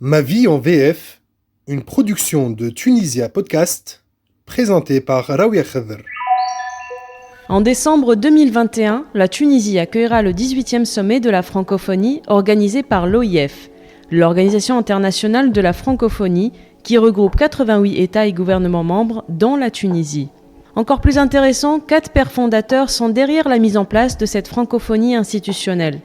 Ma vie en VF, une production de Tunisia Podcast, présentée par Raouia Khadr. En décembre 2021, la Tunisie accueillera le 18e sommet de la francophonie organisé par l'OIF, l'Organisation internationale de la francophonie, qui regroupe 88 États et gouvernements membres, dont la Tunisie. Encore plus intéressant, 4 pères fondateurs sont derrière la mise en place de cette francophonie institutionnelle.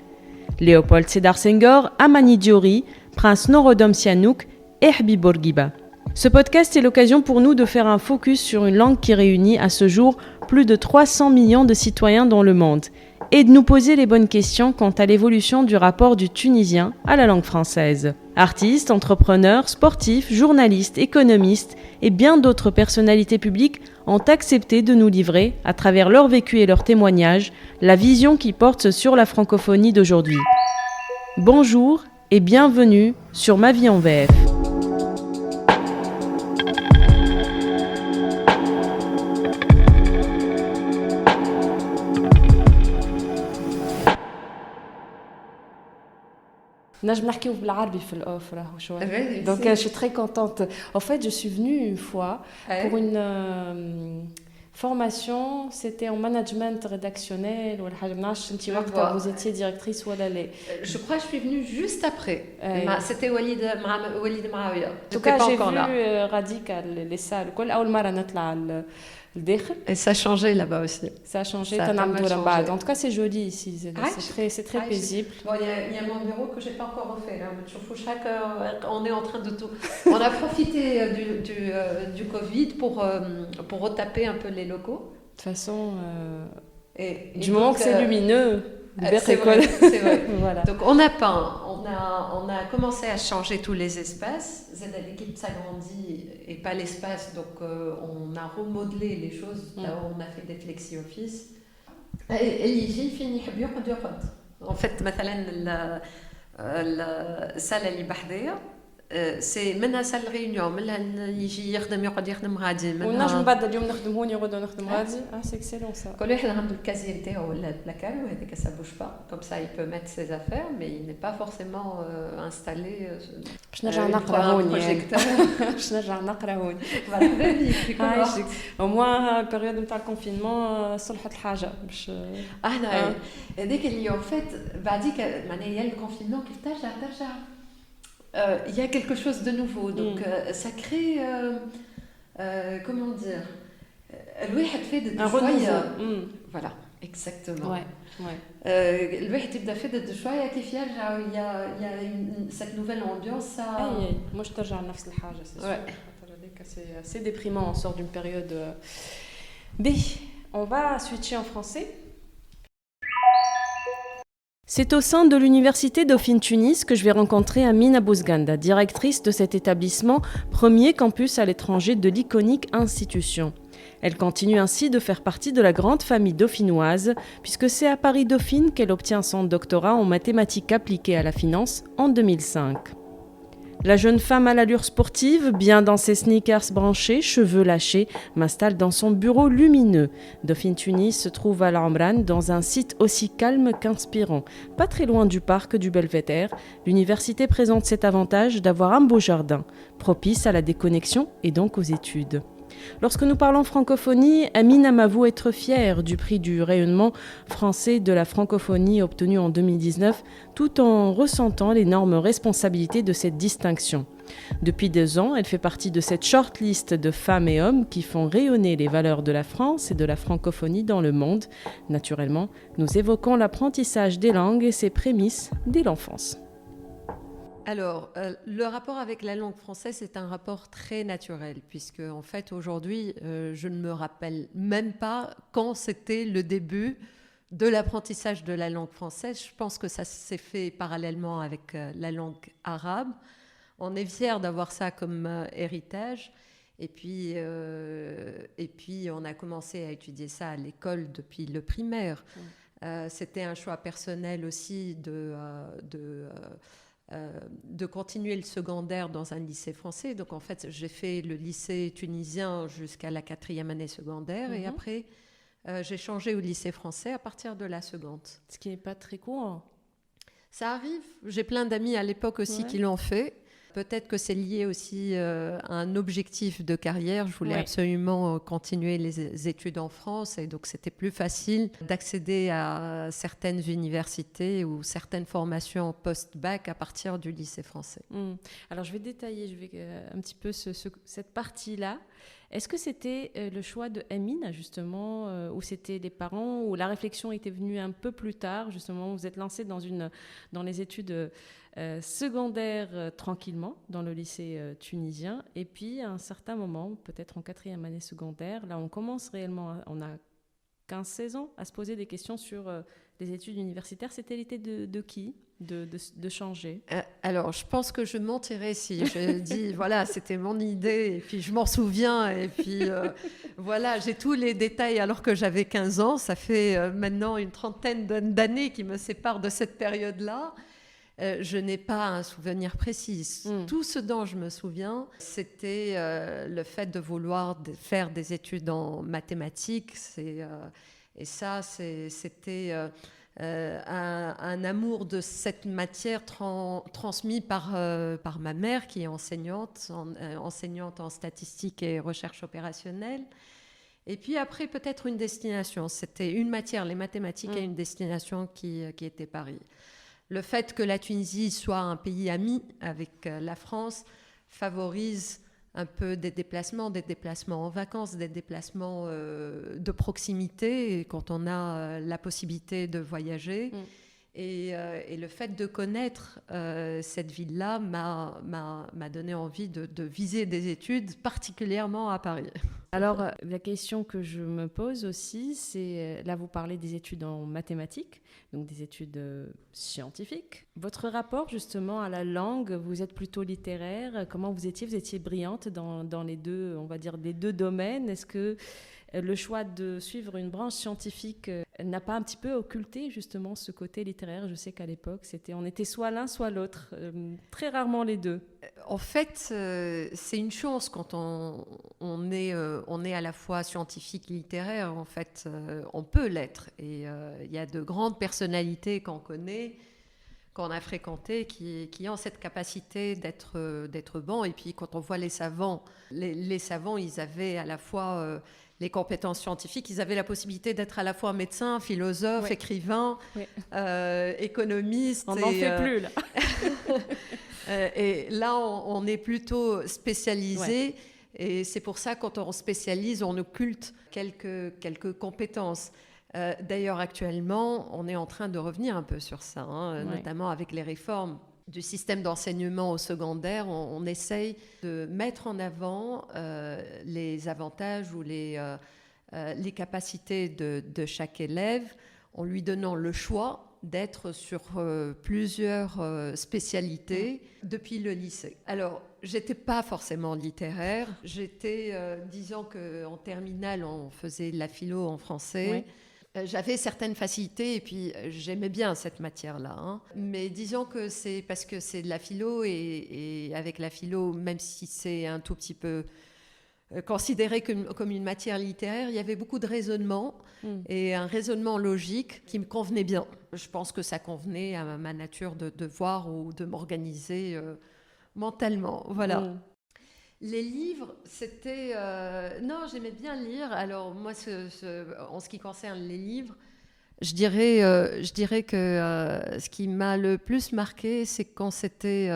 Léopold Sédar Senghor, Amani Diori, Prince Norodom Sihanouk et Habib Bourguiba. Ce podcast est l'occasion pour nous de faire un focus sur une langue qui réunit à ce jour plus de 300 millions de citoyens dans le monde et de nous poser les bonnes questions quant à l'évolution du rapport du tunisien à la langue française. Artistes, entrepreneurs, sportifs, journalistes, économistes et bien d'autres personnalités publiques ont accepté de nous livrer, à travers leur vécu et leurs témoignages, la vision qui porte sur la francophonie d'aujourd'hui. Bonjour et bienvenue sur Ma vie en VF. Donc je suis très contente. En fait, je suis venue une fois pour une formation, c'était en management rédactionnel. Vous étiez directrice ou Je crois que je suis venue juste après. C'était Walid Maawia. En tout cas, j'ai vu Radical, les salles. Et ça a changé là-bas aussi. Ça a changé. En tout cas, c'est joli ici. C'est très paisible. Bon, il y a mon bureau que je n'ai pas encore refait. On est en train de tout. On a profité du Covid pour retaper un peu les locaux. De toute façon, du moment que c'est lumineux. C'est vrai. Voilà. Donc on a peint, on a commencé à changer tous les espaces. L'équipe s'agrandit et pas l'espace, donc on a remodelé les choses. On a fait des flexi-office. En fait, مثلا السالة اللي بحذايا سي منها سال ريونيون منها يجي يقعد يخدم غادي ونجم بعد اليوم نخدم هون غدا نخدم غادي سي اكسيلون سا كل واحد عنده الكازي نتاعو ولا البلاكار وهذاك ça bouge pas comme ça il peut mettre ses affaires mais il n'est pas forcément installé باش نرجع نقرا هون باش نرجع نقرا هون عايشك او موان البيريود نتاع الكونفينمون صلحت الحاجه باش انا هذيك اللي en fait بعديك معناها يا الكونفينمون كيف ترجع il y a quelque chose de nouveau, donc ça crée, comment dire, الواحد فادت شوية. Voilà, exactement. الواحد يبدأ فادت شوية كيف يرجع il y a cette nouvelle ambiance. Ça... مش ترجع نفس الحاجة, c'est sûr. C'est assez déprimant, on sort d'une période. On va switcher en français. C'est au sein de l'université Dauphine-Tunis que je vais rencontrer Amina Bouzganda, directrice de cet établissement, premier campus à l'étranger de l'iconique institution. Elle continue ainsi de faire partie de la grande famille dauphinoise, puisque c'est à Paris-Dauphine qu'elle obtient son doctorat en mathématiques appliquées à la finance en 2005. La jeune femme à l'allure sportive, bien dans ses sneakers branchés, cheveux lâchés, m'installe dans son bureau lumineux. Dauphine Tunis se trouve à l'Amran, dans un site aussi calme qu'inspirant. Pas très loin du parc du Belvédère, l'université présente cet avantage d'avoir un beau jardin, propice à la déconnexion et donc aux études. Lorsque nous parlons francophonie, Amina m'avoue être fière du prix du rayonnement français de la francophonie obtenu en 2019, tout en ressentant l'énorme responsabilité de cette distinction. Depuis 2 ans, elle fait partie de cette shortlist de femmes et hommes qui font rayonner les valeurs de la France et de la francophonie dans le monde. Naturellement, nous évoquons l'apprentissage des langues et ses prémices dès l'enfance. Alors, le rapport avec la langue française, c'est un rapport très naturel, puisque en fait, aujourd'hui, je ne me rappelle même pas quand c'était le début de l'apprentissage de la langue française. Je pense que ça s'est fait parallèlement avec la langue arabe. On est fiers d'avoir ça comme héritage. Et puis, on a commencé à étudier ça à l'école depuis le primaire. C'était un choix personnel aussi de continuer le secondaire dans un lycée français. Donc, en fait, j'ai fait le lycée tunisien jusqu'à la 4e année secondaire. Et après, j'ai changé au lycée français à partir de la seconde. Ce qui n'est pas très courant. Ça arrive. J'ai plein d'amis à l'époque aussi qui l'ont fait. peut-être que c'est lié aussi à un objectif de carrière. Je voulais absolument continuer les études en France et donc c'était plus facile d'accéder à certaines universités ou certaines formations post-bac à partir du lycée français. Alors je vais détailler un petit peu cette partie-là. Est-ce que c'était le choix de Emine, justement, ou c'était les parents, ou la réflexion était venue un peu plus tard, justement, vous êtes lancé dans les études secondaires tranquillement, dans le lycée tunisien, et puis à un certain moment, peut-être en 4e année secondaire, là on commence réellement, on a 15-16 ans, à se poser des questions sur les études universitaires. C'était l'idée de qui de changer? Alors, je pense que je mentirais si je dis, voilà, c'était mon idée, et puis je m'en souviens, et puis voilà, j'ai tous les détails alors que j'avais 15 ans. Ça fait maintenant une trentaine d'années qui me séparent de cette période-là. Je n'ai pas un souvenir précis. Tout ce dont je me souviens, c'était le fait de vouloir faire des études en mathématiques. Et ça, c'était un amour de cette matière transmis par ma mère, qui est enseignante en statistique et recherche opérationnelle. Et puis après, peut-être une destination. C'était une matière, les mathématiques, et une destination qui était Paris. Le fait que la Tunisie soit un pays ami avec la France favorise un peu des déplacements en vacances, des déplacements de proximité quand on a la possibilité de voyager. Et le fait de connaître cette ville-là m'a donné envie de viser des études, particulièrement à Paris. Alors, la question que je me pose aussi, c'est, là vous parlez des études en mathématiques, donc des études scientifiques. Votre rapport justement à la langue, vous êtes plutôt littéraire, comment vous étiez? Vous étiez brillante dans les deux, on va dire, les deux domaines. Est-ce que le choix de suivre une branche scientifique n'a pas un petit peu occulté justement ce côté littéraire? Je sais qu'à l'époque, on était soit l'un, soit l'autre, très rarement les deux. En fait, c'est une chance quand on est à la fois scientifique et littéraire. En fait, on peut l'être. Et il y a de grandes personnalités qu'on connaît, qu'on a fréquentées, qui ont cette capacité d'être bons. Et puis, quand on voit les savants, les savants, ils avaient à la fois les compétences scientifiques, ils avaient la possibilité d'être à la fois médecin, philosophe, écrivain, économiste. On n'en fait plus, là. Et là, on est plutôt spécialisé. Et c'est pour ça, quand on spécialise, on occulte quelques compétences. D'ailleurs, actuellement, on est en train de revenir un peu sur ça, notamment avec les réformes du système d'enseignement au secondaire. On essaye de mettre en avant les avantages ou les capacités de chaque élève en lui donnant le choix d'être sur plusieurs spécialités depuis le lycée. Alors, j'étais pas forcément littéraire. J'étais, disons qu'en terminale, on faisait de la philo en français. J'avais certaines facilités et puis j'aimais bien cette matière-là. Mais disons que c'est parce que c'est de la philo et avec la philo, même si c'est un tout petit peu considéré comme une matière littéraire, il y avait beaucoup de raisonnement et un raisonnement logique qui me convenait bien. Je pense que ça convenait à ma nature de voir ou de m'organiser mentalement. Voilà. Les livres, c'était... non, j'aimais bien lire. Alors moi, en ce qui concerne les livres, je dirais que ce qui m'a le plus marqué, c'est quand c'était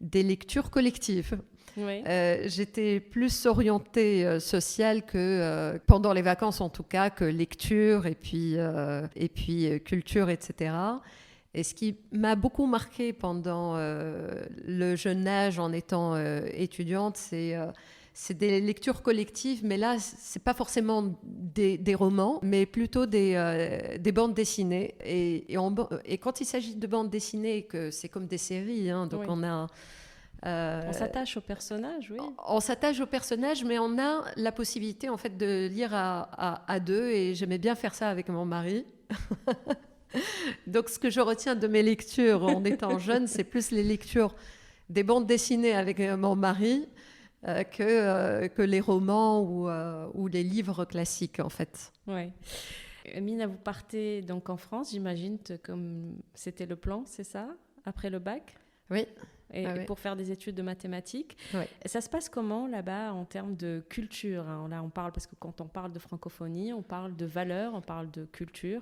des lectures collectives. J'étais plus orientée sociale que pendant les vacances en tout cas, que lecture et puis culture, etc. Et ce qui m'a beaucoup marqué pendant le jeune âge en étant étudiante, c'est des lectures collectives, mais là, c'est pas forcément des romans, mais plutôt des bandes dessinées. Et quand il s'agit de bandes dessinées, que c'est comme des séries, donc on a... on s'attache aux personnages, oui. On s'attache aux personnages, mais on a la possibilité en fait de lire à deux, et j'aimais bien faire ça avec mon mari. Donc ce que je retiens de mes lectures en étant jeune, c'est plus les lectures des bandes dessinées avec mon mari que les romans ou les livres classiques en fait. Oui. Mina, vous partez donc en France, j'imagine, comme c'était le plan, c'est ça, après le bac? Oui. et pour faire des études de mathématiques. Ouais. Ça se passe comment là-bas en termes de culture, hein? Là, on parle, parce que quand on parle de francophonie, on parle de valeurs, on parle de culture.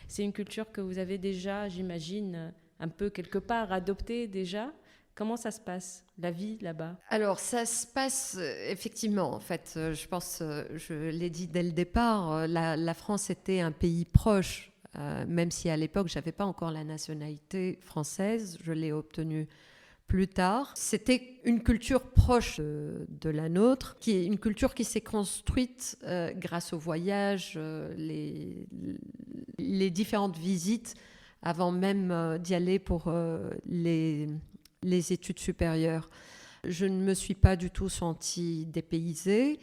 C'est une culture que vous avez déjà, j'imagine, un peu quelque part adoptée déjà. Comment ça se passe, la vie là-bas? Alors, ça se passe effectivement, en fait, je pense, je l'ai dit dès le départ, la France était un pays proche, même si à l'époque, je n'avais pas encore la nationalité française, je l'ai obtenue plus tard. C'était une culture proche de la nôtre, qui est une culture qui s'est construite grâce aux voyages, les différentes visites, avant même d'y aller pour les études supérieures. Je ne me suis pas du tout sentie dépaysée,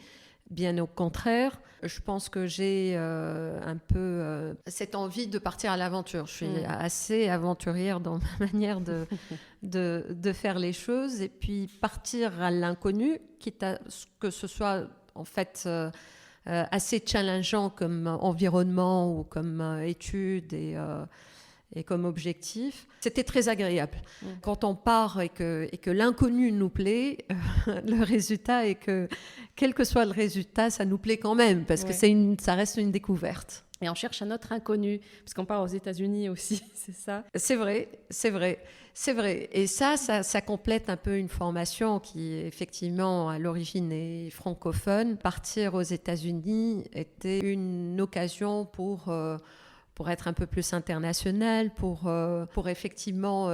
bien au contraire. Je pense que j'ai un peu cette envie de partir à l'aventure. Je suis assez aventurière dans ma manière de faire les choses, et puis partir à l'inconnu, quitte à ce que ce soit en fait assez challengeant comme environnement ou comme étude et comme objectif. C'était très agréable. Quand on part et que l'inconnu nous plaît, le résultat est que, quel que soit le résultat, ça nous plaît quand même, parce que ça reste une découverte. Et on cherche un autre inconnu, parce qu'on part aux États-Unis aussi, c'est ça? C'est vrai. Et ça complète un peu une formation qui, effectivement, à l'origine est francophone. Partir aux États-Unis était une occasion pour être un peu plus international, pour effectivement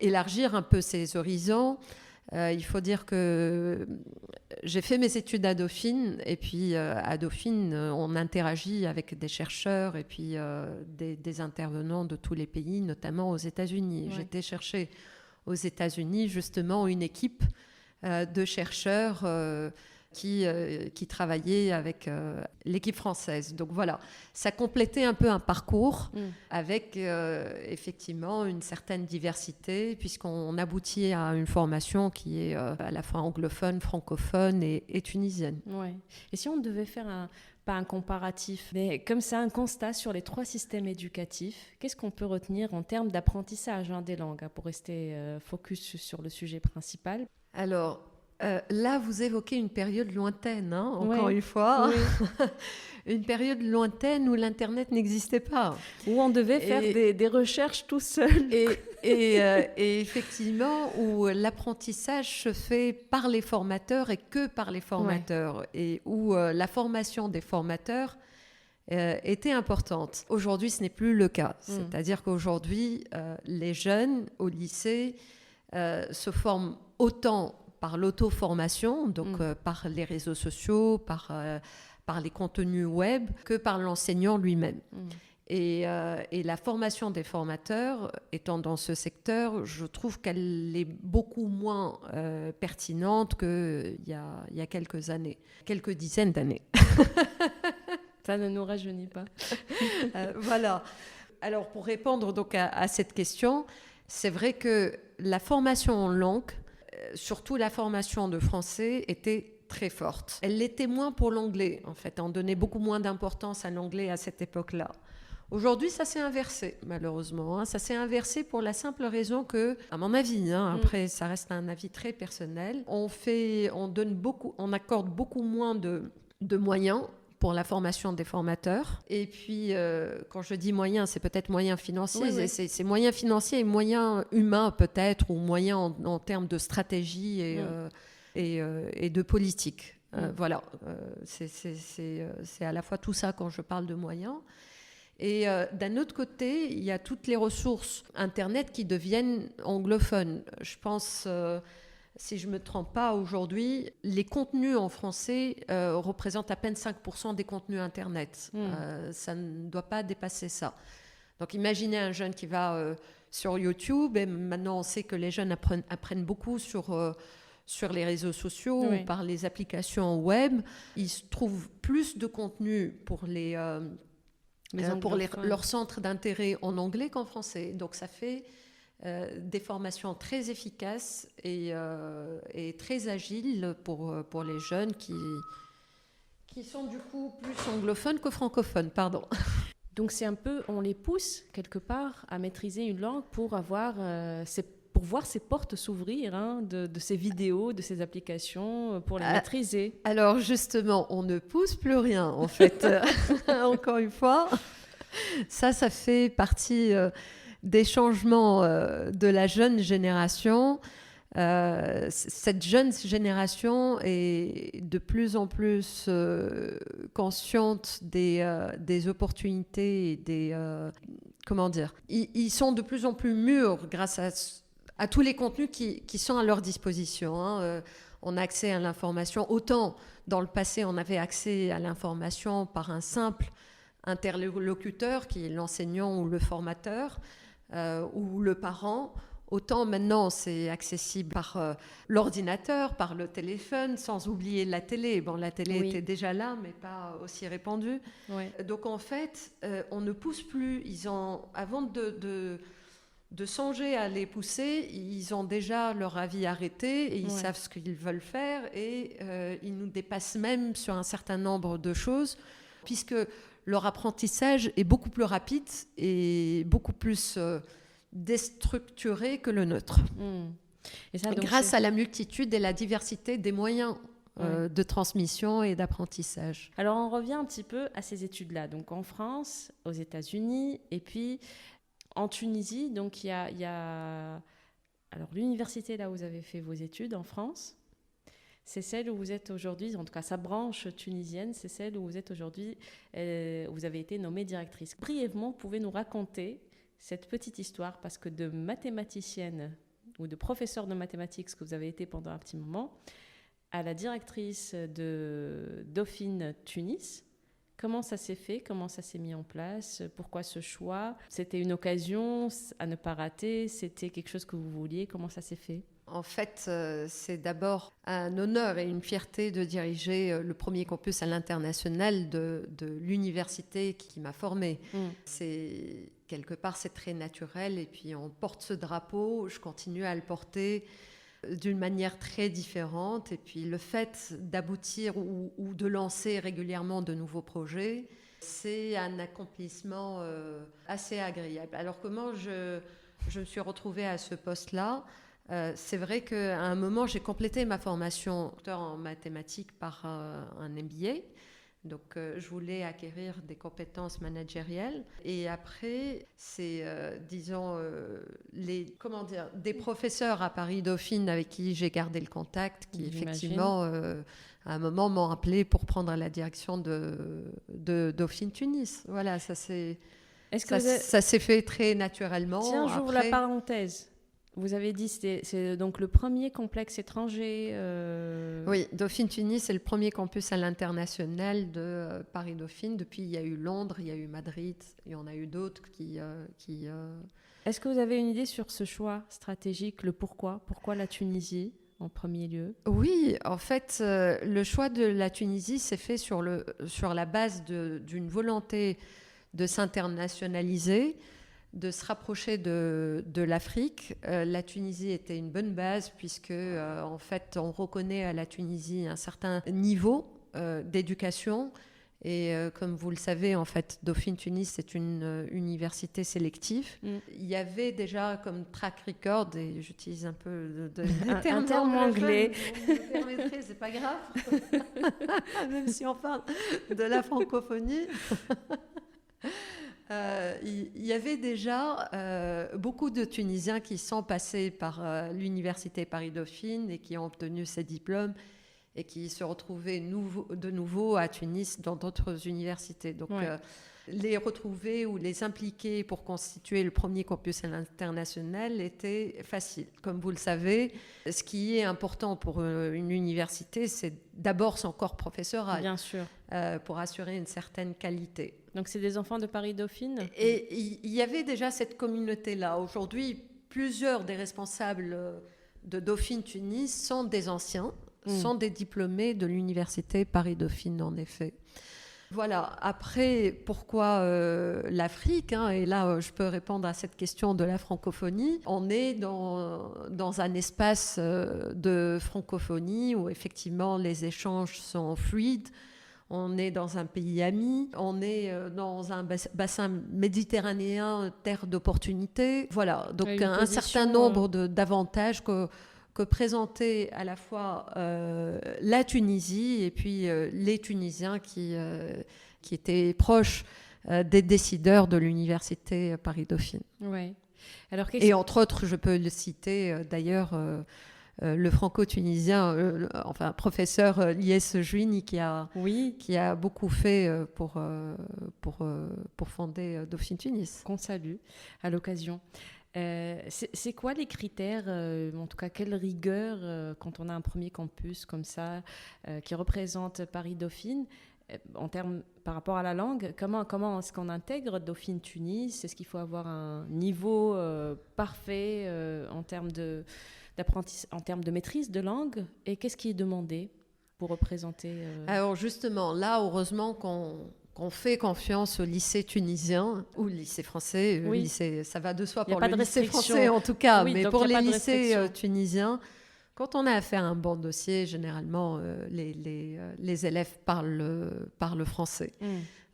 élargir un peu ses horizons. Il faut dire que j'ai fait mes études à Dauphine, et puis à Dauphine, on interagit avec des chercheurs et puis des intervenants de tous les pays, notamment aux États-Unis. Ouais. J'étais chercher aux États-Unis justement une équipe de chercheurs qui travaillait avec l'équipe française. Donc voilà, ça complétait un peu un parcours avec effectivement une certaine diversité, puisqu'on aboutit à une formation qui est à la fois anglophone, francophone et tunisienne. Ouais. Et si on devait faire pas un comparatif, mais comme ça, un constat sur les 3 systèmes éducatifs, qu'est-ce qu'on peut retenir en termes d'apprentissage des langues, pour rester focus sur le sujet principal? Alors, là, vous évoquez une période lointaine, encore une fois. Oui. Une période lointaine où l'Internet n'existait pas. Où on devait faire des recherches tout seul. Et effectivement, où l'apprentissage se fait par les formateurs et que par les formateurs. Ouais. Et où la formation des formateurs était importante. Aujourd'hui, ce n'est plus le cas. C'est-à-dire qu'aujourd'hui, les jeunes au lycée se forment autant par l'auto-formation, donc par les réseaux sociaux, par les contenus web, que par l'enseignant lui-même. Et la formation des formateurs, étant dans ce secteur, je trouve qu'elle est beaucoup moins pertinente qu'il y a quelques années, quelques dizaines d'années. Ça ne nous rajeunit pas. Voilà. Alors, pour répondre donc à cette question, c'est vrai que la formation en langue, surtout la formation de français, était très forte. Elle l'était moins pour l'anglais, en fait. On donnait beaucoup moins d'importance à l'anglais à cette époque-là. Aujourd'hui, ça s'est inversé, malheureusement. Ça s'est inversé pour la simple raison que, à mon avis, après, ça reste un avis très personnel, on accorde beaucoup moins de moyens pour la formation des formateurs. Et puis, quand je dis moyens, c'est peut-être moyens financiers. Oui. C'est moyens financiers et moyens humains, peut-être, ou moyens en termes de stratégie et de politique. Voilà. C'est à la fois tout ça quand je parle de moyens. Et d'un autre côté, il y a toutes les ressources Internet qui deviennent anglophones. Je pense... si je ne me trompe pas, aujourd'hui, les contenus en français représentent à peine 5% des contenus Internet. Ça ne doit pas dépasser ça. Donc imaginez un jeune qui va sur YouTube, et maintenant on sait que les jeunes apprennent beaucoup sur les réseaux sociaux ou par les applications web. Ils trouvent plus de contenu pour leur centre d'intérêt en anglais qu'en français. Donc ça fait... des formations très efficaces et très agiles pour les jeunes qui sont du coup plus anglophones que francophones, pardon. Donc c'est un peu, on les pousse quelque part à maîtriser une langue pour avoir pour voir ces portes s'ouvrir, hein, de ces vidéos, de ces applications, pour les maîtriser. Alors justement, on ne pousse plus rien en fait. Encore une fois, ça fait partie des changements de la jeune génération. Cette jeune génération est de plus en plus consciente des opportunités et comment dire, ils sont de plus en plus mûrs grâce à tous les contenus qui sont à leur disposition. Hein. On a accès à l'information. Autant dans le passé, on avait accès à l'information par un simple interlocuteur qui est l'enseignant ou le formateur ou le parent. Autant maintenant, c'est accessible par l'ordinateur, par le téléphone, sans oublier la télé. Bon, la télé était déjà là, mais pas aussi répandue. Oui. Donc en fait, on ne pousse plus. Avant de songer à les pousser, ils ont déjà leur avis arrêté et ils savent ce qu'ils veulent faire et ils nous dépassent même sur un certain nombre de choses, puisque leur apprentissage est beaucoup plus rapide et beaucoup plus déstructuré que le nôtre. Et ça, grâce à la multitude et la diversité des moyens de transmission et d'apprentissage. Alors on revient un petit peu à ces études-là. Donc en France, aux États-Unis et puis en Tunisie. Donc il y a alors l'université là où vous avez fait vos études en France. C'est celle où vous êtes aujourd'hui, en tout cas sa branche tunisienne, c'est celle où vous êtes aujourd'hui, vous avez été nommée directrice. Brièvement, vous pouvez nous raconter cette petite histoire, parce que de mathématicienne ou de professeur de mathématiques, ce que vous avez été pendant un petit moment, à la directrice de Dauphine Tunis, comment ça s'est fait, comment ça s'est mis en place, pourquoi ce choix? C'était une occasion à ne pas rater, c'était quelque chose que vous vouliez, comment ça s'est fait? En fait, c'est d'abord un honneur et une fierté de diriger le premier campus à l'international de l'université qui m'a formée. C'est, quelque part, c'est très naturel. Et puis, on porte ce drapeau, je continue à le porter d'une manière très différente. Et puis, le fait d'aboutir ou de lancer régulièrement de nouveaux projets, c'est un accomplissement assez agréable. Alors, comment je me suis retrouvée à ce poste-là? C'est vrai qu'à un moment, j'ai complété ma formation docteur en mathématiques par un MBA. Donc, je voulais acquérir des compétences managériales. Et après, c'est, des professeurs à Paris-Dauphine avec qui j'ai gardé le contact, qui effectivement, à un moment, m'ont appelé pour prendre la direction de Dauphine-Tunis. Voilà, ça s'est fait très naturellement. Tiens, j'ouvre la parenthèse. Vous avez dit que c'est donc le premier complexe étranger. Oui, Dauphine-Tunis, c'est le premier campus à l'international de Paris-Dauphine. Depuis, il y a eu Londres, il y a eu Madrid, il y en a eu d'autres qui... Est-ce que vous avez une idée sur ce choix stratégique, le pourquoi? Pourquoi la Tunisie en premier lieu? Oui, en fait, le choix de la Tunisie s'est fait sur la base d'une volonté de s'internationaliser, de se rapprocher de l'Afrique. La Tunisie était une bonne base puisque, en fait, on reconnaît à la Tunisie un certain niveau d'éducation. Et comme vous le savez, en fait, Dauphine Tunis, c'est une université sélective. Il y avait déjà comme track record, et j'utilise un peu un terme anglais. Vous me permettrez, c'est pas grave. Même si on parle de la francophonie. Il y avait déjà beaucoup de Tunisiens qui sont passés par l'université Paris-Dauphine et qui ont obtenu ces diplômes et qui se retrouvaient de nouveau à Tunis dans d'autres universités. Donc, les retrouver ou les impliquer pour constituer le premier campus à l'international était facile. Comme vous le savez, ce qui est important pour une université, c'est d'abord son corps professoral. Bien sûr. Pour assurer une certaine qualité. Donc, c'est des enfants de Paris-Dauphine? Et il y avait déjà cette communauté-là. Aujourd'hui, plusieurs des responsables de Dauphine-Tunis sont des anciens, sont des diplômés de l'université Paris-Dauphine, en effet. Voilà. Après, pourquoi l'Afrique, hein, et là, je peux répondre à cette question de la francophonie. On est dans un espace de francophonie où, effectivement, les échanges sont fluides. On est dans un pays ami, on est dans un bassin méditerranéen, terre d'opportunités. Voilà, donc un certain nombre d'avantages que présentait à la fois la Tunisie et puis les Tunisiens qui étaient proches des décideurs de l'université Paris-Dauphine. Ouais. Alors, et entre autres, je peux le citer d'ailleurs, le franco-tunisien, professeur Lies Jouini, qui a beaucoup fait pour fonder Dauphine Tunis. Qu'on salue à l'occasion. C'est quoi les critères, en tout cas quelle rigueur quand on a un premier campus comme ça qui représente Paris-Dauphine par rapport à la langue, comment est-ce qu'on intègre Dauphine Tunis? Est-ce qu'il faut avoir un niveau parfait en termes de maîtrise de langue? Et qu'est-ce qui est demandé pour représenter Alors justement, là, heureusement qu'on fait confiance au lycée tunisien ou lycée français. Oui. Lycée, ça va de soi pour le lycée français en tout cas, oui, mais pour les lycées tunisiens, quand on a affaire à un bon dossier, généralement, les élèves parlent français.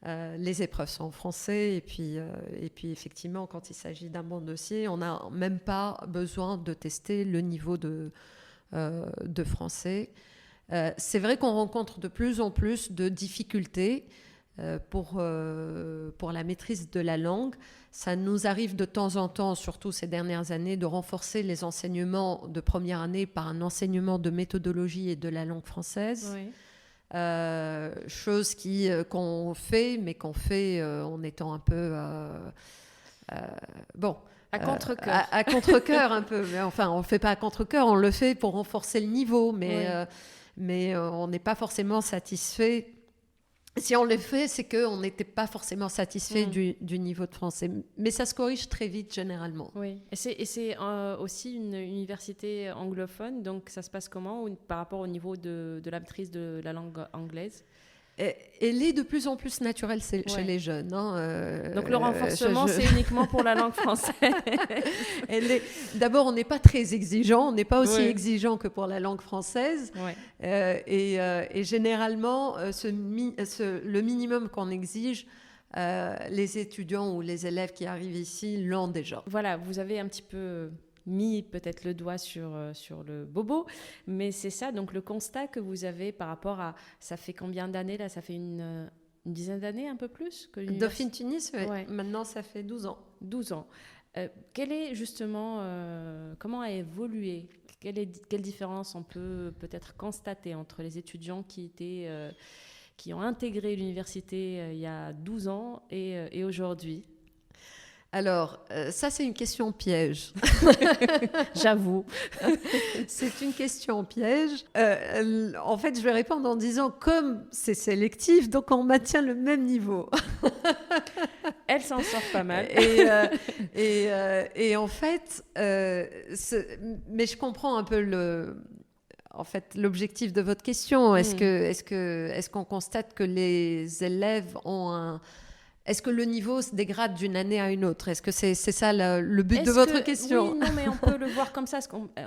Les épreuves sont en français et puis effectivement, quand il s'agit d'un bon dossier, on n'a même pas besoin de tester le niveau de français. C'est vrai qu'on rencontre de plus en plus de difficultés pour la maîtrise de la langue. Ça nous arrive de temps en temps, surtout ces dernières années, de renforcer les enseignements de première année par un enseignement de méthodologie et de la langue française. Oui. Chose qu'on fait, mais qu'on fait en étant un peu... à contre-cœur. À contre-cœur un peu. Mais enfin, on ne le fait pas à contre-cœur, on le fait pour renforcer le niveau, mais on n'est pas forcément satisfait. Si on le fait, c'est qu'on n'était pas forcément satisfait du niveau de français. Mais ça se corrige très vite, généralement. Oui. Et c'est aussi une université anglophone, donc ça se passe comment par rapport au niveau de la maîtrise de la langue anglaise? Elle est de plus en plus naturelle chez les jeunes. Donc le renforcement, c'est uniquement pour la langue française. D'abord, on n'est pas très exigeant, on n'est pas aussi exigeant que pour la langue française. Et généralement, le minimum qu'on exige, les étudiants ou les élèves qui arrivent ici l'ont déjà. Voilà, vous avez un petit peu mis peut-être le doigt sur le bobo, mais c'est ça, donc le constat que vous avez par rapport à... Ça fait combien d'années là? Ça fait une dizaine d'années, un peu plus que Dauphine Tunis, maintenant ça fait 12 ans. 12 ans. Quel est justement... comment a évolué? Quelle différence on peut peut-être constater entre les étudiants qui ont intégré l'université il y a 12 ans et aujourd'hui? Alors, ça, c'est une question piège. J'avoue. C'est une question piège. En fait, je vais répondre en disant, comme c'est sélectif, donc on maintient le même niveau. Elle s'en sort pas mal. Et en fait, mais je comprends un peu l'objectif de votre question. Est-ce qu'on constate que les élèves ont Est-ce que le niveau se dégrade d'une année à une autre? Est-ce que c'est ça le but de votre question? Oui, non, mais on peut le voir comme ça.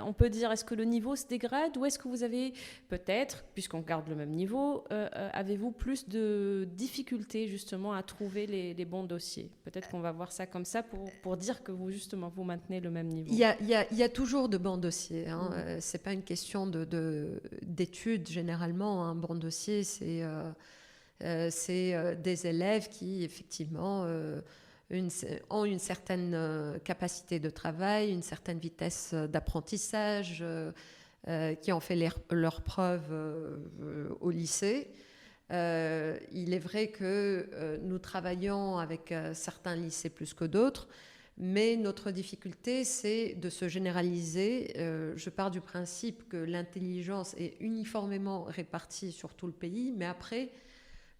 On peut dire, est-ce que le niveau se dégrade ou est-ce que vous avez peut-être, puisqu'on garde le même niveau, avez-vous plus de difficultés justement à trouver les bons dossiers? Peut-être qu'on va voir ça comme ça pour dire que vous maintenez le même niveau. Il y a toujours de bons dossiers. C'est pas une question d'études généralement. Un bon dossier, c'est des élèves qui, effectivement, ont une certaine capacité de travail, une certaine vitesse d'apprentissage, qui ont fait leurs preuves au lycée. Il est vrai que nous travaillons avec certains lycées plus que d'autres, mais notre difficulté, c'est de se généraliser. Je pars du principe que l'intelligence est uniformément répartie sur tout le pays, mais après...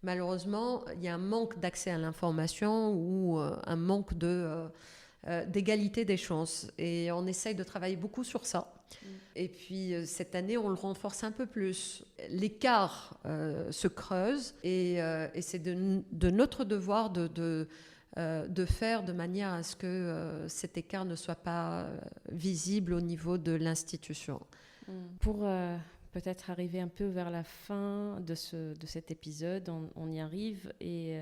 Malheureusement, il y a un manque d'accès à l'information ou un manque d'égalité des chances. Et on essaye de travailler beaucoup sur ça. Et puis, cette année, on le renforce un peu plus. L'écart se creuse et c'est de notre devoir de faire de manière à ce que cet écart ne soit pas visible au niveau de l'institution. Pour peut-être arriver un peu vers la fin de cet épisode. On y arrive et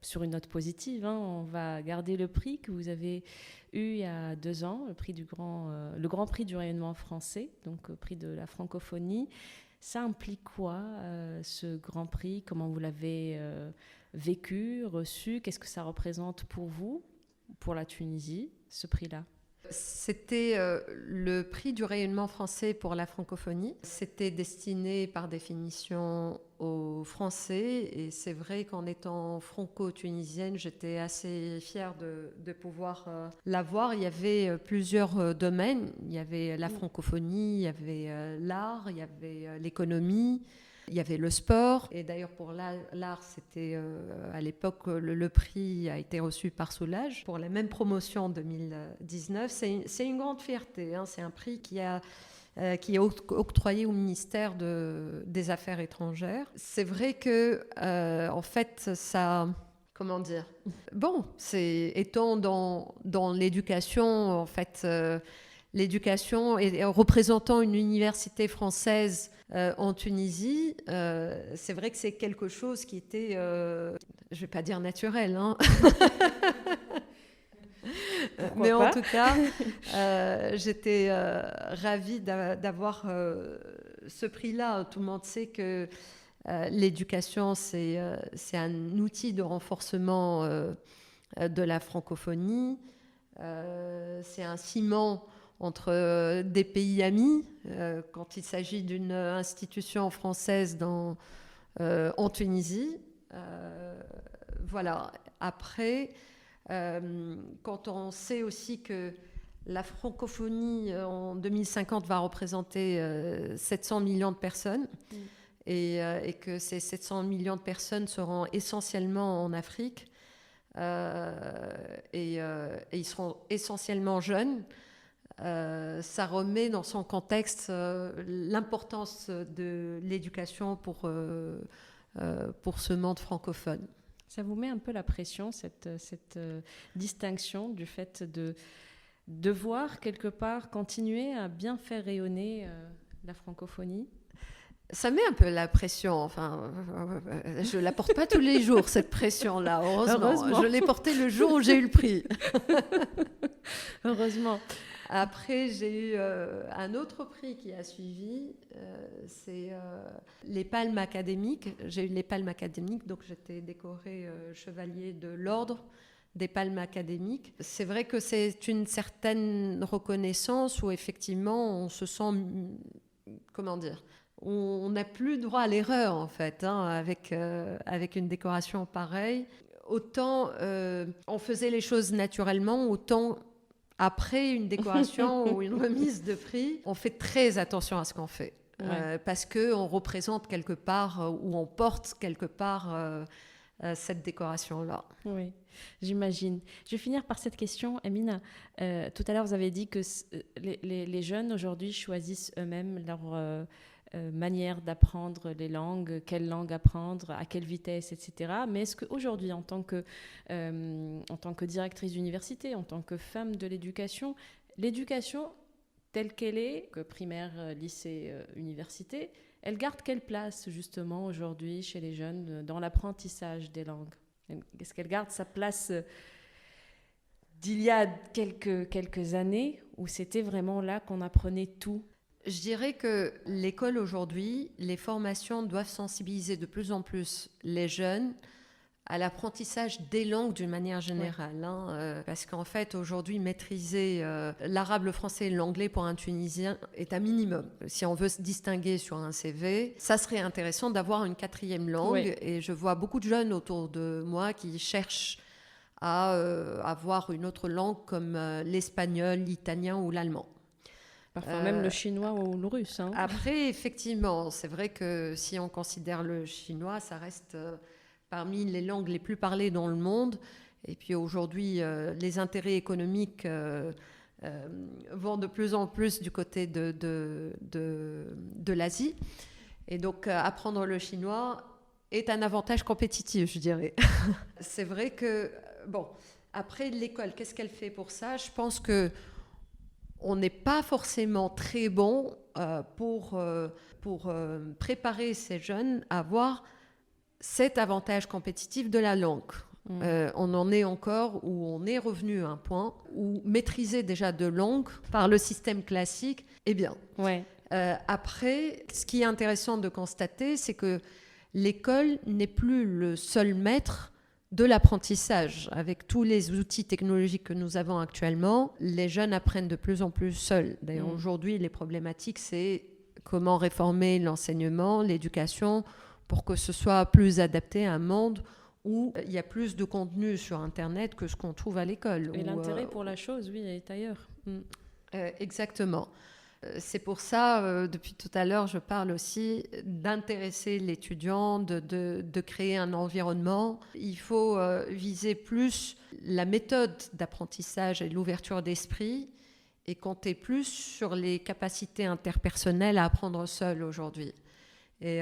sur une note positive, on va garder le prix que vous avez eu il y a 2 ans, le Grand Prix du rayonnement français, donc prix de la francophonie. Ça implique quoi, ce Grand Prix? Comment vous l'avez vécu, reçu? Qu'est-ce que ça représente pour vous, pour la Tunisie, ce prix-là? C'était le prix du rayonnement français pour la francophonie. C'était destiné par définition aux Français et c'est vrai qu'en étant franco-tunisienne, j'étais assez fière de pouvoir l'avoir. Il y avait plusieurs domaines. Il y avait la francophonie, il y avait l'art, il y avait l'économie. Il y avait le sport, et d'ailleurs pour l'art, c'était à l'époque, le prix a été reçu par Soulage pour la même promotion en 2019. C'est une grande fierté, c'est un prix qui est octroyé au ministère des Affaires étrangères. C'est vrai que, en fait, ça... Comment dire? Bon, étant dans l'éducation, en fait... L'éducation et représentant une université française en Tunisie, c'est vrai que c'est quelque chose qui était, je ne vais pas dire naturel, mais en tout cas, j'étais ravie d'avoir ce prix-là. Tout le monde sait que l'éducation, c'est un outil de renforcement de la francophonie. C'est un ciment entre des pays amis, quand il s'agit d'une institution française en Tunisie. Voilà. Après, quand on sait aussi que la francophonie en 2050 va représenter 700 millions de personnes, et que ces 700 millions de personnes seront essentiellement en Afrique, et ils seront essentiellement jeunes, ça remet dans son contexte l'importance de l'éducation pour ce monde francophone. Ça vous met un peu la pression, cette distinction du fait de devoir quelque part continuer à bien faire rayonner la francophonie? Ça met un peu la pression, enfin, je ne la porte pas tous les jours, cette pression-là, heureusement. Je l'ai portée le jour où j'ai eu le prix. Heureusement. Après, j'ai eu un autre prix qui a suivi, c'est les Palmes académiques. J'ai eu les Palmes académiques, donc j'étais décorée chevalier de l'Ordre des Palmes académiques. C'est vrai que c'est une certaine reconnaissance où effectivement on se sent, comment dire, on n'a plus droit à l'erreur en fait, avec une décoration pareille. Autant on faisait les choses naturellement, autant après une décoration ou une remise de prix, on fait très attention à ce qu'on fait. Ouais. Parce qu'on représente quelque part, ou on porte quelque part cette décoration-là. Oui, j'imagine. Je vais finir par cette question, Amina. Tout à l'heure, vous avez dit que les jeunes aujourd'hui choisissent eux-mêmes leur manière d'apprendre les langues, quelle langue apprendre, à quelle vitesse, etc. Mais est-ce qu'aujourd'hui, en tant que directrice d'université, en tant que femme de l'éducation telle qu'elle est, que primaire, lycée, université, elle garde quelle place justement aujourd'hui chez les jeunes dans l'apprentissage des langues? Est-ce qu'elle garde sa place d'il y a quelques années où c'était vraiment là qu'on apprenait tout? Je dirais que l'école aujourd'hui, les formations doivent sensibiliser de plus en plus les jeunes à l'apprentissage des langues d'une manière générale. Parce qu'en fait, aujourd'hui, maîtriser l'arabe, le français et l'anglais pour un Tunisien est un minimum. Si on veut se distinguer sur un CV, ça serait intéressant d'avoir une 4e langue. Oui. Et je vois beaucoup de jeunes autour de moi qui cherchent à avoir une autre langue comme l'espagnol, l'italien ou l'allemand. Parfois même le chinois ou le russe. Après, effectivement, c'est vrai que si on considère le chinois, ça reste parmi les langues les plus parlées dans le monde. Et puis aujourd'hui, les intérêts économiques vont de plus en plus du côté de l'Asie. Et donc, apprendre le chinois est un avantage compétitif, je dirais. C'est vrai que, bon, après l'école, qu'est-ce qu'elle fait pour ça? Je pense que on n'est pas forcément très bon pour préparer ces jeunes à avoir cet avantage compétitif de la langue. On en est encore où on est revenu à un point où maîtriser déjà deux langues par le système classique est bien. Ouais. Après, ce qui est intéressant de constater, c'est que l'école n'est plus le seul maître de l'apprentissage. Avec tous les outils technologiques que nous avons actuellement, les jeunes apprennent de plus en plus seuls. D'ailleurs, aujourd'hui, les problématiques, c'est comment réformer l'enseignement, l'éducation, pour que ce soit plus adapté à un monde où il y a plus de contenu sur Internet que ce qu'on trouve à l'école. Et l'intérêt pour la chose, oui, est ailleurs. Exactement. C'est pour ça, depuis tout à l'heure, je parle aussi d'intéresser l'étudiant, de créer un environnement. Il faut viser plus la méthode d'apprentissage et l'ouverture d'esprit et compter plus sur les capacités interpersonnelles à apprendre seul aujourd'hui. Et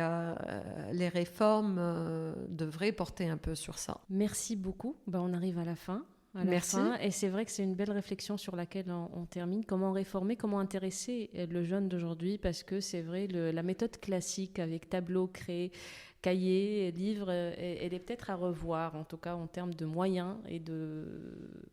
les réformes devraient porter un peu sur ça. Merci beaucoup. On arrive à la fin. Merci. Et c'est vrai que c'est une belle réflexion sur laquelle on termine. Comment réformer, comment intéresser le jeune d'aujourd'hui, parce que c'est vrai, la méthode classique avec tableau, craie, cahier, livre, elle est peut-être à revoir, en tout cas en termes de moyens et de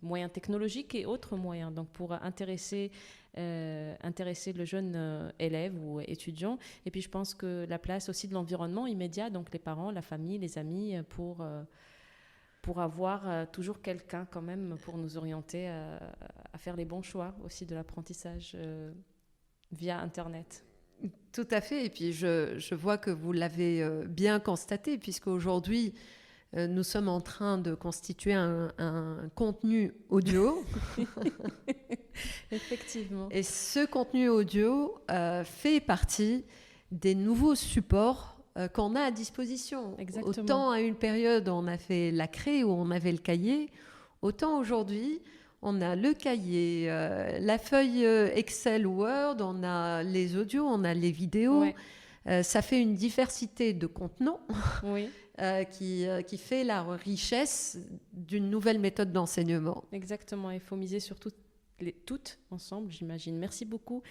moyens technologiques et autres moyens. Donc pour intéresser le jeune élève ou étudiant. Et puis je pense que la place aussi de l'environnement immédiat, donc les parents, la famille, les amis, pour avoir toujours quelqu'un quand même pour nous orienter à faire les bons choix aussi de l'apprentissage via Internet. Tout à fait. Et puis je vois que vous l'avez bien constaté, puisqu'aujourd'hui, nous sommes en train de constituer un contenu audio. Effectivement. Et ce contenu audio fait partie des nouveaux supports qu'on a à disposition. Exactement. Autant à une période on a fait la craie où on avait le cahier, autant aujourd'hui on a le cahier, la feuille Excel Word, on a les audios, on a les vidéos. Ouais. Ça fait une diversité de contenants oui. qui fait la richesse d'une nouvelle méthode d'enseignement. Exactement, il faut miser sur toutes ensemble, j'imagine. Merci beaucoup,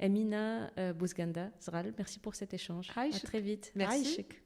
Emina Bouzganda Zral. Merci pour cet échange. À très vite. Merci. Aïchik.